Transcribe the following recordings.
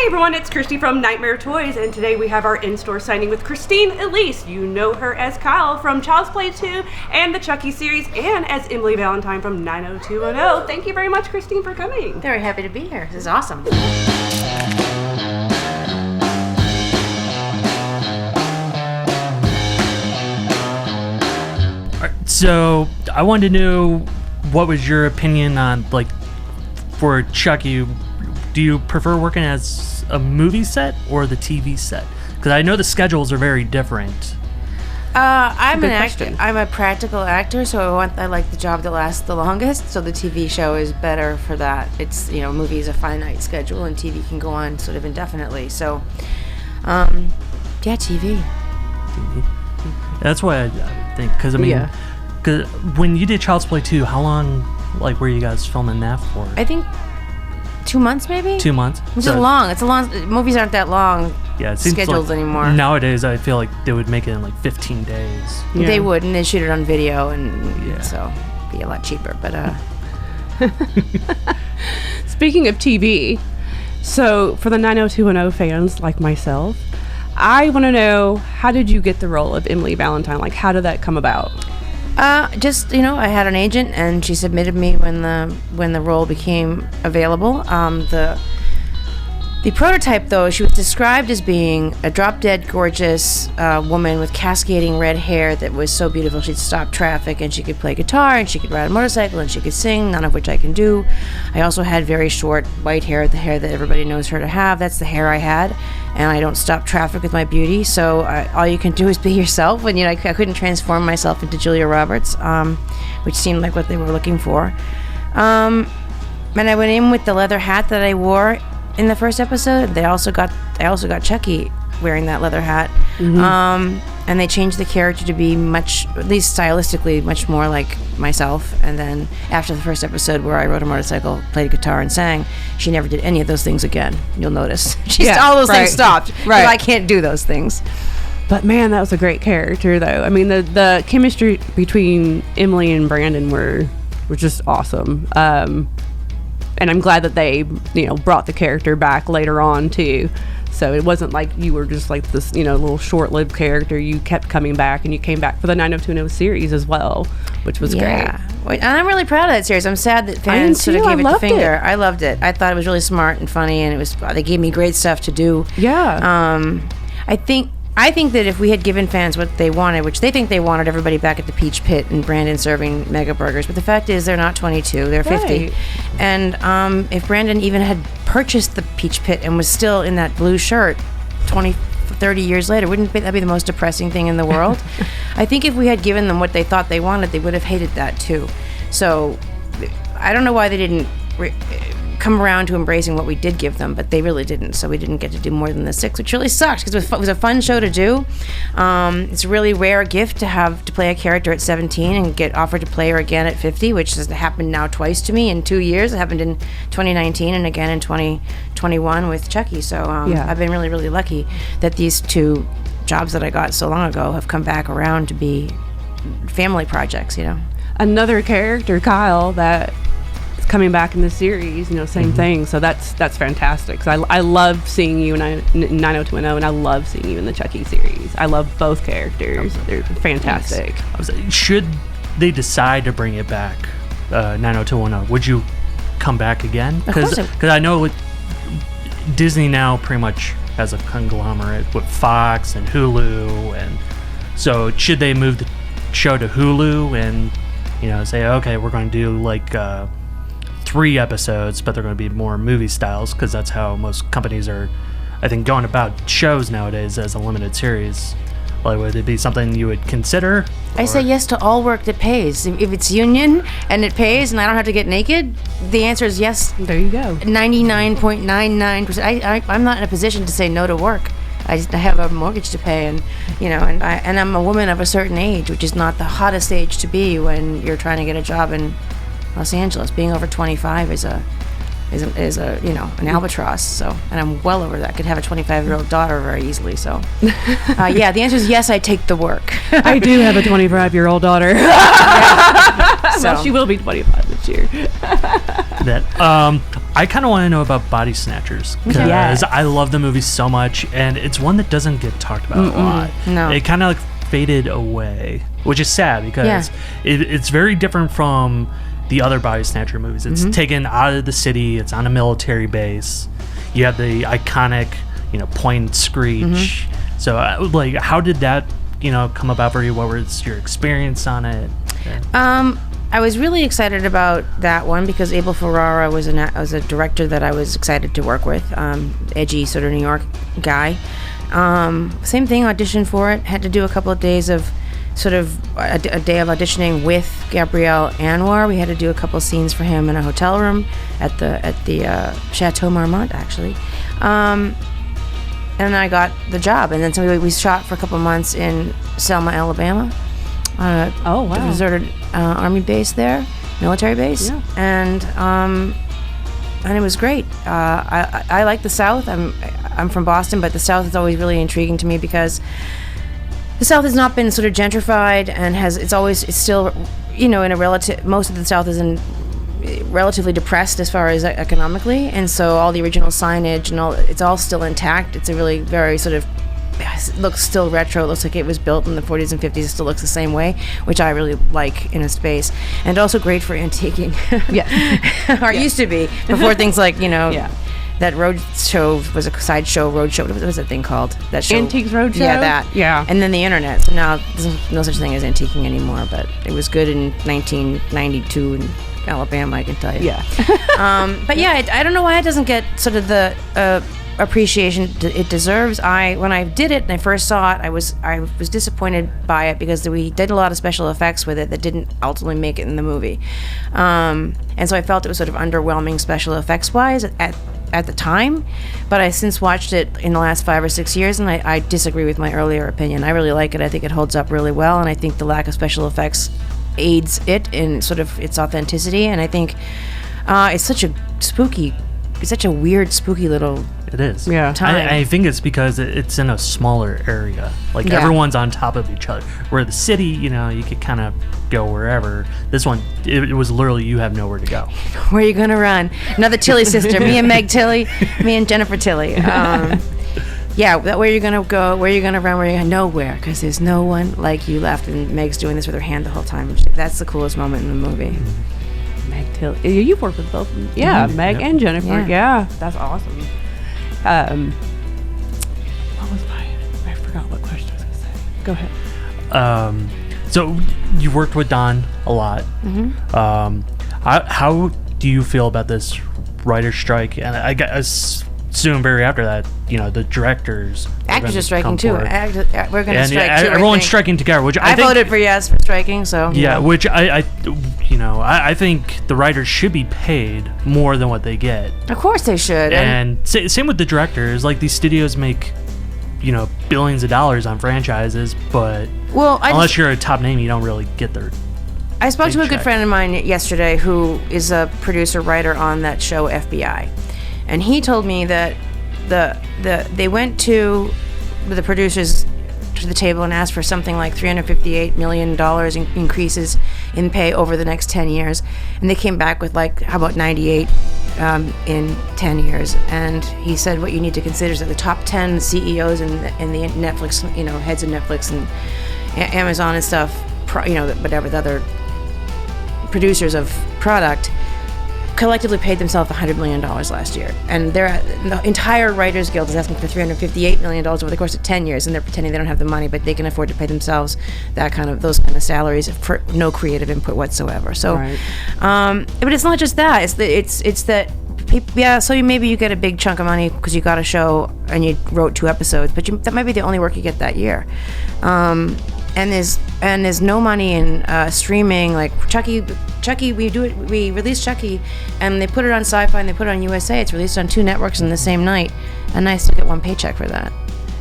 everyone, it's Christy from Nightmare Toys, and today we have our in-store signing with Christine Elise. You know her as Kyle from Child's Play 2 and the Chucky series, and as Emily Valentine from 90210. Thank you very much, Christine, for coming. Very happy to be here. This is awesome. So I wanted to know, what was your opinion on, like, for Chucky? Do you prefer working as a movie set or the TV set? Because I know the schedules are very different. I'm an actor. I'm a practical actor, so I like the job that lasts the longest. So the TV show is better for that. It's, you know, movie is a finite schedule, and TV can go on sort of indefinitely. So, yeah, TV. That's what I think. Because I mean, cause when you did Child's Play 2, how long, like, were you guys filming that for? I think 2 months, maybe. 2 months. Which is long. It's a long. Movies aren't that long. Yeah, it seems schedules like anymore. Nowadays, I feel like they would make it in like 15 days. Yeah. They would, and they shoot it on video, and so it'd be a lot cheaper. But Speaking of TV, so for the 90210 fans like myself, I want to know, how did you get the role of Emily Valentine? Like, how did that come about? Just, you know, I had an agent, and she submitted me when the role became available. The prototype, though, she was described as being a drop-dead gorgeous woman with cascading red hair that was so beautiful she'd stop traffic, and she could play guitar, and she could ride a motorcycle, and she could sing, none of which I can do. I also had very short white hair, the hair that everybody knows her to have. That's the hair I had, and I don't stop traffic with my beauty, so all you can do is be yourself. And, you know, I couldn't transform myself into Julia Roberts, which seemed like what they were looking for. And I went in with the leather hat that I wore in the first episode. I also got Chucky wearing that leather hat. Mm-hmm. And they changed the character to be much, at least stylistically, much more like myself. And then after the first episode, where I rode a motorcycle, played guitar, and sang, she never did any of those things again. You'll notice. All those things stopped. Right. I can't do those things. But man, that was a great character, though. I mean, the chemistry between Emily and Brandon were just awesome. And I'm glad that they, you know, brought the character back later on too. So it wasn't like you were just like this, you know, little short-lived character. You kept coming back, and you came back for the 90210 series as well, which was great. And I'm really proud of that series. I'm sad that fans sort of gave it the finger. I loved it. I thought it was really smart and funny, and they gave me great stuff to do. Yeah. I think that if we had given fans what they wanted, which they think they wanted, everybody back at the Peach Pit and Brandon serving mega burgers, but the fact is they're not 22, they're 50. And if Brandon even had purchased the Peach Pit and was still in that blue shirt 20, 30 years later, wouldn't that be the most depressing thing in the world? I think if we had given them what they thought they wanted, they would have hated that too. So I don't know why they didn't come around to embracing what we did give them, but they really didn't, so we didn't get to do more than the 6, which really sucks, because it was a fun show to do. It's a really rare gift to play a character at 17 and get offered to play her again at 50, which has happened now twice to me in 2 years. It happened in 2019 and again in 2021 with Chucky. So I've been really, really lucky that these two jobs that I got so long ago have come back around to be family projects, you know. Another character, Kyle, that coming back in the series, you know, same thing. So that's fantastic. So I love seeing you in 90210, and I love seeing you in the Chucky series. I love both characters. They're fantastic. Should they decide to bring it back, 90210, would you come back again? Because I know Disney now pretty much has a conglomerate with Fox and Hulu, and so should they move the show to Hulu and, you know, say, okay, we're going to do like 3 episodes, but they're going to be more movie styles, because that's how most companies are, I think, going about shows nowadays, as a limited series. Like, would it be something you would consider? I say yes to all work that pays. If it's union and it pays and I don't have to get naked, the answer is yes. There you go. 99.99%. I'm not in a position to say no to work. I have a mortgage to pay, and, you know, and I'm a woman of a certain age, which is not the hottest age to be when you're trying to get a job in Los Angeles. Being over 25 is a is a an albatross. So, and I'm well over that. I could have a 25-year-old daughter very easily. So, yeah, the answer is yes. I take the work. I do have a 25-year-old daughter. So well, she will be 25 this year. I kind of want to know about Body Snatchers because I love the movie so much, and it's one that doesn't get talked about a lot. No, it kind of like faded away, which is sad because it's very different from the other Body Snatcher movies. It's taken out of the city. It's on a military base. You have the iconic, point and screech. So, like, how did that, come about for you? What was your experience on it? I was really excited about that one because Abel Ferrara was a director that I was excited to work with. Edgy sort of New York guy. Same thing, auditioned for it. Had to do a couple of days of sort of a day of auditioning with Gabrielle Anwar. We had to do a couple of scenes for him in a hotel room at the Chateau Marmont, actually. And I got the job. And then so we shot for a couple of months in Selma, Alabama. The deserted army base there, military base, and it was great. I like the South. I'm from Boston, but the South is always really intriguing to me because the South has not been sort of gentrified and it's still in a relative. Most of the South is in relatively depressed as far as economically, and so all the original signage and it's all still intact. It's a really very sort of. It looks still retro. It looks like it was built in the 40s and 50s. It still looks the same way, which I really like in a space. And also great for antiquing. Or it used to be before things like, that road show was a sideshow road show. What was that thing called? That show? Antiques Roadshow? Yeah, that. Yeah. And then the internet. So now there's no such thing as antiquing anymore, but it was good in 1992 in Alabama, I can tell you. Yeah. But yeah, I don't know why it doesn't get sort of the appreciation it deserves. When I did it and I first saw it, I was disappointed by it because we did a lot of special effects with it that didn't ultimately make it in the movie, and so I felt it was sort of underwhelming special effects wise at the time. But I since watched it in the last 5 or 6 years, and I disagree with my earlier opinion. I really like it. I think it holds up really well, and I think the lack of special effects aids it in sort of its authenticity. And I think it's such a weird, spooky little. It is. Yeah. I think it's because it's in a smaller area. Like everyone's on top of each other. Where the city, you could kind of go wherever. This one, it was literally you have nowhere to go. Where are you gonna run? Another Tilly sister. Me and Meg Tilly. Me and Jennifer Tilly. Yeah. Where are you gonna go? Where are you gonna run? Where are you gonna nowhere? Because there's no one like you left. And Meg's doing this with her hand the whole time. That's the coolest moment in the movie. Meg Tilly. You've worked with both of them. Yeah, Meg and Jennifer. Yeah, that's awesome. What was I forgot what question I was going to say. Go ahead. So you worked with Don a lot. How do you feel about this writer's strike? And I guess soon, very after that, the directors. Actors are striking too. We're going to strike too. Everyone's striking together, which I think, voted for yes for striking. So which I think the writers should be paid more than what they get. Of course they should. And same with the directors. Like these studios make, billions of dollars on franchises, but unless you're a top name, you don't really get their. I spoke to a good friend of mine yesterday who is a producer writer on that show FBI, and he told me that they went to the producers to the table and asked for something like $358 million increases in pay over the next 10 years, and they came back with how about 98 in 10 years. And he said what you need to consider is that the top 10 CEOs in the Netflix, heads of Netflix and Amazon and stuff, whatever the other producers of product, collectively paid themselves $100 million last year, and the entire Writers Guild is asking for $358 million over the course of 10 years, and they're pretending they don't have the money, but they can afford to pay themselves those kind of salaries for no creative input whatsoever. So, right. But it's not just that. It's that people. Yeah, so maybe you get a big chunk of money because you got a show and you wrote 2 episodes, but that might be the only work you get that year. And there's no money in streaming. Like Chucky, we release Chucky, and they put it on Sci-Fi and they put it on USA. It's released on 2 networks in the same night, and I still get 1 paycheck for that.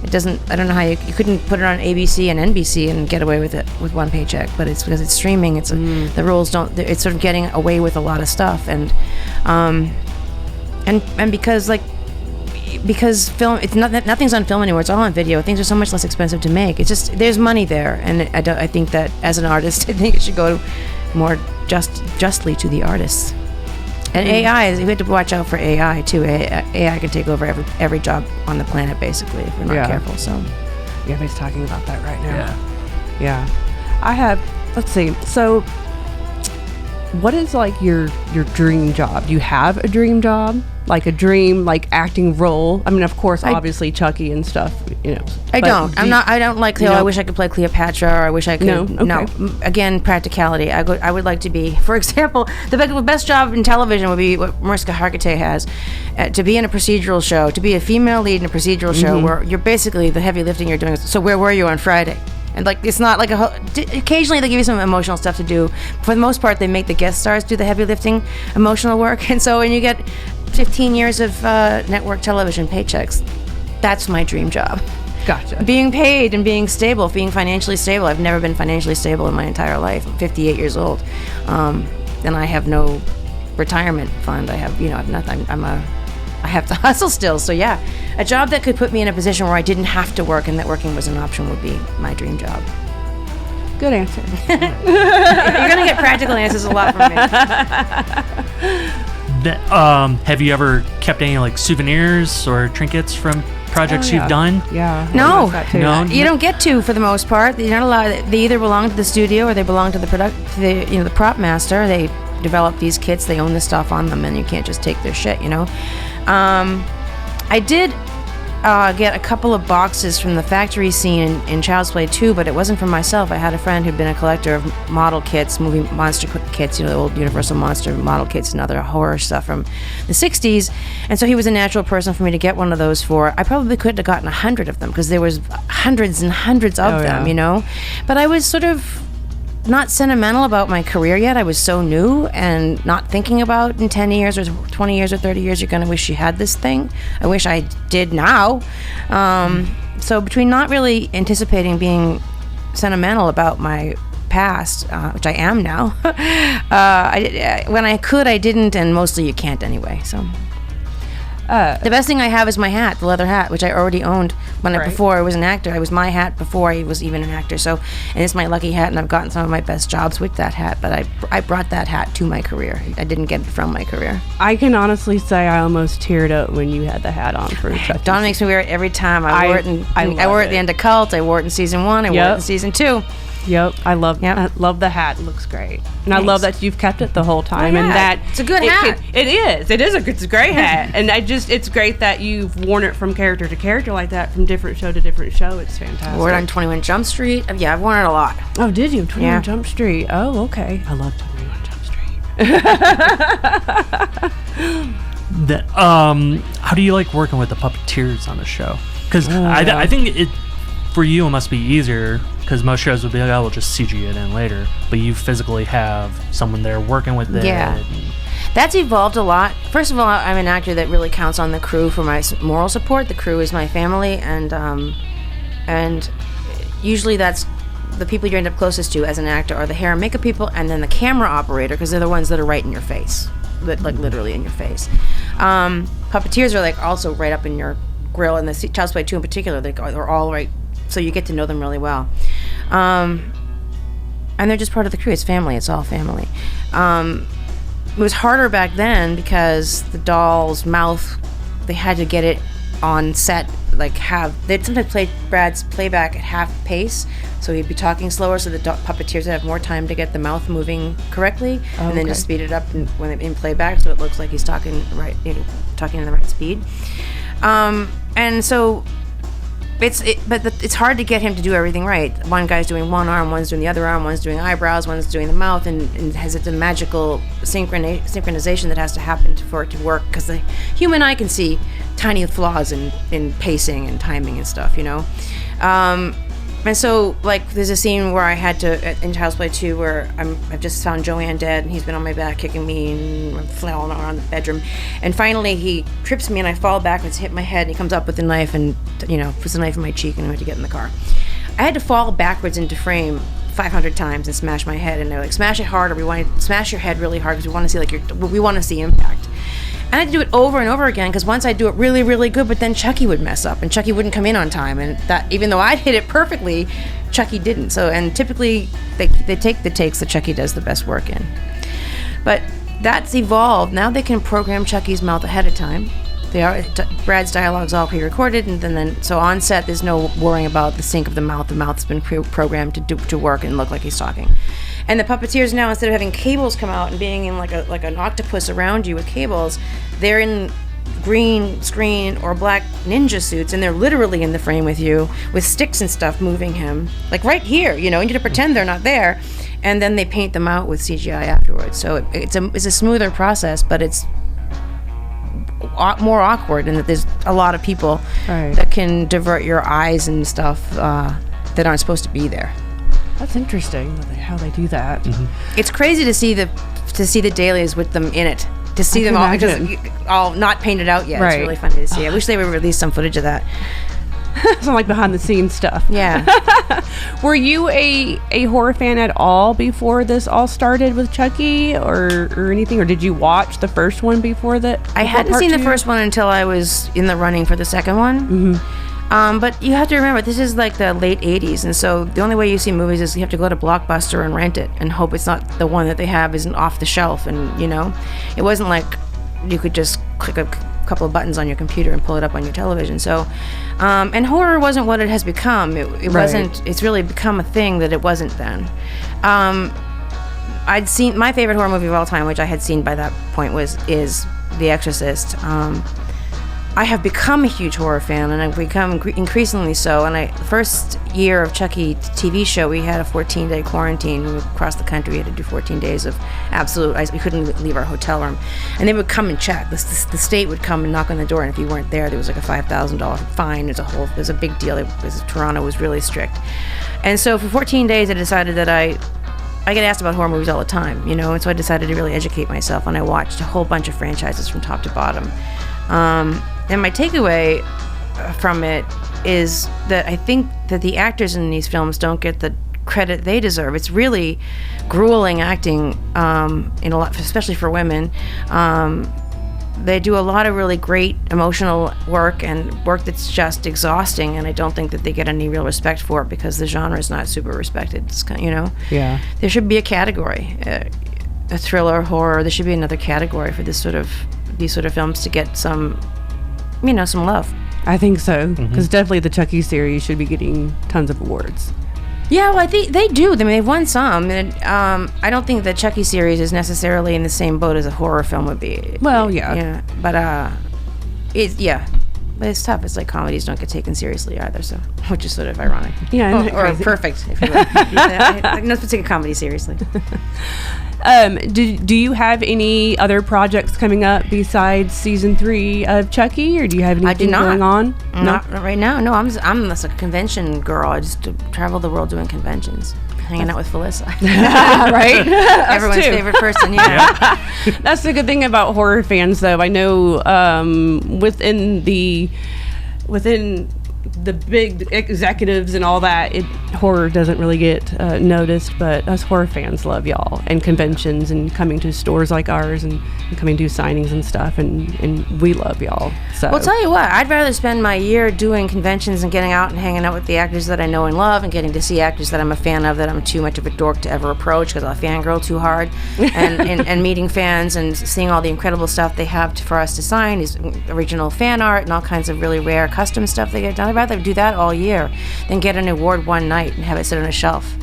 It doesn't. I don't know how you couldn't put it on ABC and NBC and get away with it with 1 paycheck. But it's because it's streaming. It's the rules don't. It's sort of getting away with a lot of stuff, and And because film, it's not, nothing's on film anymore. It's all on video. Things are so much less expensive to make. It's just, there's money there, and I think that as an artist, I think it should go more justly to the artists. And AI, we have to watch out for AI too. AI can take over every job on the planet basically if we're not careful. So yeah, he's talking about that right now. Yeah. I have. Let's see. So, what is like your dream job? Do you have a dream job? Like a dream, like acting role? I mean, of course, obviously Chucky and stuff. You know. I don't. I don't like. I wish I could play Cleopatra, or I wish I could. No. Okay. No. Again, practicality. I would like to be. For example, the best job in television would be what Mariska Hargitay has, to be in a procedural show, to be a female lead in a procedural show where you're basically the heavy lifting you're doing. So where were you on Friday? And like, it's not like occasionally they give you some emotional stuff to do. For the most part, they make the guest stars do the heavy lifting, emotional work. And so when you get 15 years of network television paychecks, that's my dream job. Gotcha. Being paid and being stable, being financially stable. I've never been financially stable in my entire life. I'm 58 years old. And I have no retirement fund. I have nothing. I have to hustle still. So yeah, a job that could put me in a position where I didn't have to work and that working was an option would be my dream job. Good answer. You're going to get practical answers a lot from me. Have you ever kept any like souvenirs or trinkets from projects you've done? Yeah. No. No. You don't get to, for the most part. You're not allowed. They either belong to the studio or they belong to the prop master. They develop these kits. They own the stuff on them, and you can't just take their shit. I did get a couple of boxes from the factory scene in Child's Play 2, but it wasn't for myself. I had a friend who'd been a collector of model kits, movie monster kits, the old Universal Monster model kits and other horror stuff from the 60s. And so he was a natural person for me to get one of those for. I probably could have gotten 100 of them because there was hundreds and hundreds of them, But I was sort of not sentimental about my career yet. I was so new and not thinking about in 10 years or 20 years or 30 years, you're going to wish you had this thing. I wish I did now. So between not really anticipating being sentimental about my past, which I am now, when I could, I didn't, and mostly you can't anyway. So the best thing I have is my hat, the leather hat, which I already owned before I was an actor. It was my hat before I was even an actor. So, and it's my lucky hat, and I've gotten some of my best jobs with that hat. But I brought that hat to my career. I didn't get it from my career. I can honestly say I almost teared up when you had the hat on for Chucky. Dawn makes me wear it every time. I wore it at the end of Cult. I wore it in season 1. I wore it in season 2. Yep, I love the hat. It looks great, and Thanks. I love that you've kept it the whole time. And that it's a good hat. It's a great hat, and it's great that you've worn it from character to character like that, from different show to different show. It's fantastic. I wore it on 21 Jump Street. Yeah, I've worn it a lot. Oh, did you? 21 Jump Street. Oh, okay. I love 21 Jump Street. How do you like working with the puppeteers on the show? Because I think for you it must be easier. Because most shows would be like, we'll just CG it in later. But you physically have someone there working with it. Yeah. That's evolved a lot. First of all, I'm an actor that really counts on the crew for my moral support. The crew is my family, and usually that's the people you end up closest to as an actor are the hair and makeup people, and then the camera operator, because they're the ones that are right in your face, like literally in your face. Puppeteers are like also right up in your grill, and the Child's Play 2 in particular, they're all right. So you get to know them really well. And they're just part of the crew. It's family. It's all family. It was harder back then because the doll's mouth, they had to get it on set, they'd sometimes play Brad's playback at half pace, so he'd be talking slower so the puppeteers would have more time to get the mouth moving correctly, and then just speed it up in playback so it looks like he's talking right, talking in the right speed. And so but it's hard to get him to do everything right. One guy's doing one arm, one's doing the other arm, one's doing eyebrows, one's doing the mouth, and has a magical synchronization that has to happen for it to work, because the human eye can see tiny flaws in pacing and timing and stuff, And so, there's a scene where I had to, in Child's Play 2, where I've just found Joanne dead, and he's been on my back kicking me, and I'm flailing around the bedroom. And finally, he trips me, and I fall backwards, hit my head, and he comes up with the knife, and, puts the knife in my cheek, and I had to get in the car. I had to fall backwards into frame 500 times and smash my head, and they're like, smash it harder, we want to smash your head really hard, because we want to see, we want to see impact. And I had to do it over and over again, because once I'd do it really, really good, but then Chucky would mess up, and Chucky wouldn't come in on time, and that, even though I'd hit it perfectly, Chucky didn't. So, and typically they take the takes that Chucky does the best work in. But that's evolved. Now they can program Chucky's mouth ahead of time. Brad's dialogue's all pre-recorded, and then so on set there's no worrying about the sync of the mouth. The mouth's been programmed to work and look like he's talking. And the puppeteers now, instead of having cables come out and being in like an octopus around you with cables, they're in green screen or black ninja suits, and they're literally in the frame with you with sticks and stuff moving him, like right here, you know, and you have to pretend they're not there, and then they paint them out with CGI afterwards. So it's a smoother process, but it's more awkward in that there's a lot of people that can divert your eyes and stuff that aren't supposed to be there. That's interesting how they do that. Mm-hmm. It's crazy to see the dailies with them in it. To see them all not painted out yet. It's really funny to see. I wish they would release some footage of that. Some like behind the scenes stuff. Yeah. Were you a horror fan at all before this all started with Chucky or anything? Or did you watch the first one before that? I hadn't seen the first one until I was in the running for the second one. Mm-hmm. But you have to remember, this is like the late 80s, and so the only way you see movies is you have to go to Blockbuster and rent it and hope it's not the one that they have isn't off the shelf. And, you know, it wasn't like you could just click a couple of buttons on your computer and pull it up on your television. So, and horror wasn't what it has become. It wasn't, it's really become a thing that it wasn't then. I'd seen, my favorite horror movie of all time, which I had seen by that point, is The Exorcist. I have become a huge horror fan, and I've become increasingly so. And the first year of Chucky TV show, we had a 14-day quarantine. Across the country, we had to do 14 days of absolute ice. We couldn't leave our hotel room. And they would come and check. The state would come and knock on the door, and if you weren't there was like a $5,000 fine. It was a big deal. Toronto was really strict. And so for 14 days, I decided that I get asked about horror movies all the time, you know, and so I decided to really educate myself, and I watched a whole bunch of franchises from top to bottom. And my takeaway from it is that I think that the actors in these films don't get the credit they deserve. It's really grueling acting, in a lot, especially for women. They do a lot of really great emotional work and work that's just exhausting, and I don't think that they get any real respect for it because the genre is not super respected. It's kind of, you know, there should be a category, a thriller, horror. There should be another category for these sort of films to get some, you know, some love. I think so, because definitely the Chucky series should be getting tons of awards. Yeah, well, I think they do. I mean, they've won some. And, I don't think the Chucky series is necessarily in the same boat as a horror film would be. Well, yeah. Yeah, but but it's tough. It's like comedies don't get taken seriously either, so which is sort of ironic. Yeah, or perfect, if you will. I'm not supposed to take a comedy seriously. Do you have any other projects coming up besides season 3 of Chucky, or do you have anything going on? Not right now. No, I'm just a convention girl. I just travel the world doing conventions, hanging out with Felissa. Right? Everyone's favorite person. Yeah. That's the good thing about horror fans, though. I know within the big executives and all that, horror doesn't really get noticed, but us horror fans love y'all, and conventions and coming to stores like ours and coming to signings and stuff, and we love y'all. So, well, tell you what, I'd rather spend my year doing conventions and getting out and hanging out with the actors that I know and love, and getting to see actors that I'm a fan of that I'm too much of a dork to ever approach because I'll fangirl too hard, and meeting fans and seeing all the incredible stuff they have for us to sign, these original fan art and all kinds of really rare custom stuff they get done. I'd rather do that all year than get an award one night and have it sit on a shelf.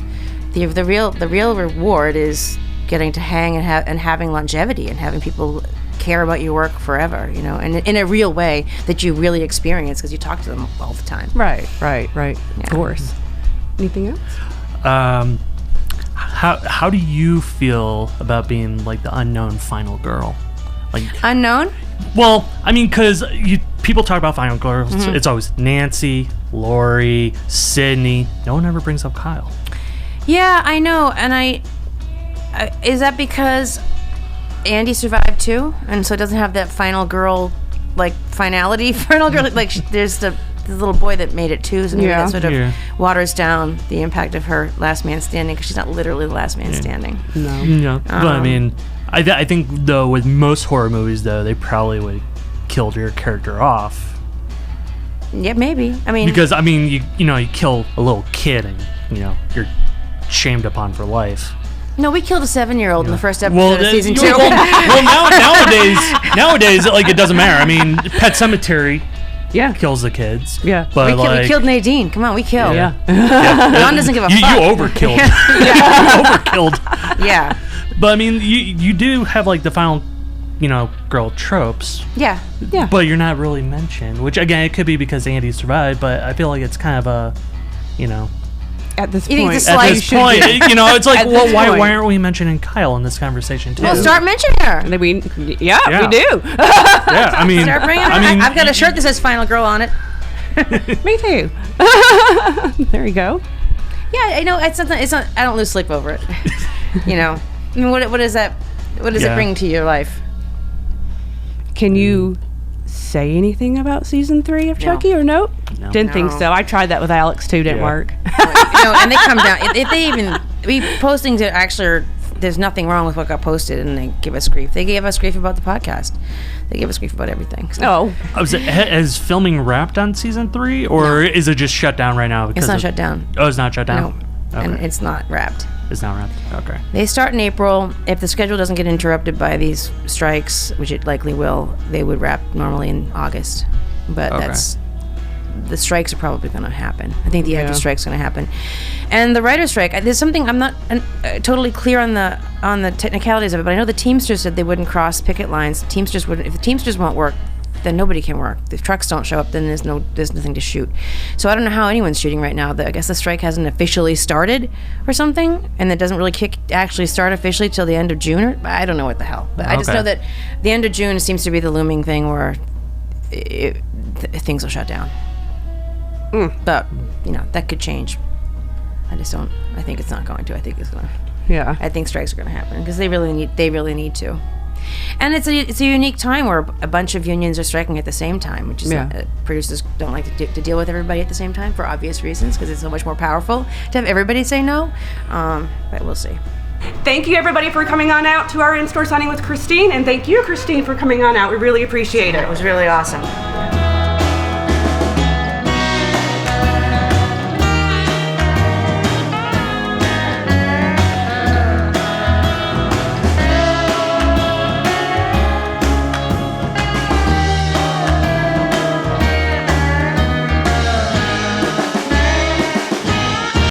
The real reward is getting to hang and having longevity and having people care about your work forever, you know, and in a real way that you really experience because you talk to them all the time. Right. Yeah. Of course. Anything else? How do you feel about being like the unknown final girl? Like unknown? Well, I mean, because people talk about final girls. It's always Nancy, Lori, Sydney. No one ever brings up Kyle. Yeah, I know. And is that because Andy survived too, and so it doesn't have that final girl, like finality? Final girl, like there's the little boy that made it too, so maybe that sort of waters down the impact of her last man standing, because she's not literally the last man standing. No. But I mean, I think though with most horror movies though they probably would have killed your character off. Yeah, maybe. I mean, because you kill a little kid and you're shamed upon for life. No, we killed a 7-year-old in the first episode of season 2. Nowadays, like it doesn't matter. I mean, Pet Sematary, kills the kids. Yeah, but we killed Nadine. Come on, we killed. Yeah. John doesn't give a fuck. You overkilled. You overkilled. Yeah. But I mean, you do have like the final, girl tropes. Yeah. Yeah. But you're not really mentioned, which again, it could be because Andy survived. But I feel like it's kind of a, At this You think point, it's a slight- it's like, At well, this why point. aren't we mentioning Kyle in this conversation too? Well, start mentioning her. we do. Yeah, I mean, Start bringing her. I've got a shirt that says "Final Girl" on it. Me too. There you go. Yeah, I know. It's not. I don't lose sleep over it. I mean, what is that? What does it bring to your life? Can you say anything about season 3 of Chucky or nope? No. Didn't think so. I tried that with Alex too. Didn't work. And they come down. If they even postings that actually, there's nothing wrong with what got posted, and they give us grief. They gave us grief about the podcast. They gave us grief about everything. So. Has filming wrapped on season 3, or is it just shut down right now? It's not shut down. Oh, it's not shut down. No, and it's not wrapped. It's not wrapped. Okay. They start in April. If the schedule doesn't get interrupted by these strikes, which it likely will, they would wrap normally in August. But the strikes are probably going to happen. I think the actor strike's going to happen, and the writer strike. There's something I'm not totally clear on the technicalities of it, but I know the Teamsters said they wouldn't cross picket lines. Teamsters wouldn't. If the Teamsters won't work, then nobody can work. If trucks don't show up, then there's nothing to shoot. So I don't know how anyone's shooting right now. I guess the strike hasn't officially started or something, and it doesn't really actually start officially till the end of June. Or I don't know what the hell. But I just know that the end of June seems to be the looming thing where things will shut down. But that could change. I just don't. I think it's not going to. I think it's gonna. Yeah. I think strikes are going to happen because they really need to. And it's a unique time where a bunch of unions are striking at the same time, which is producers don't like to deal with everybody at the same time for obvious reasons because it's so much more powerful to have everybody say no. But we'll see. Thank you, everybody, for coming on out to our in-store signing with Christine, and thank you, Christine, for coming on out. We really appreciate it. It was really awesome.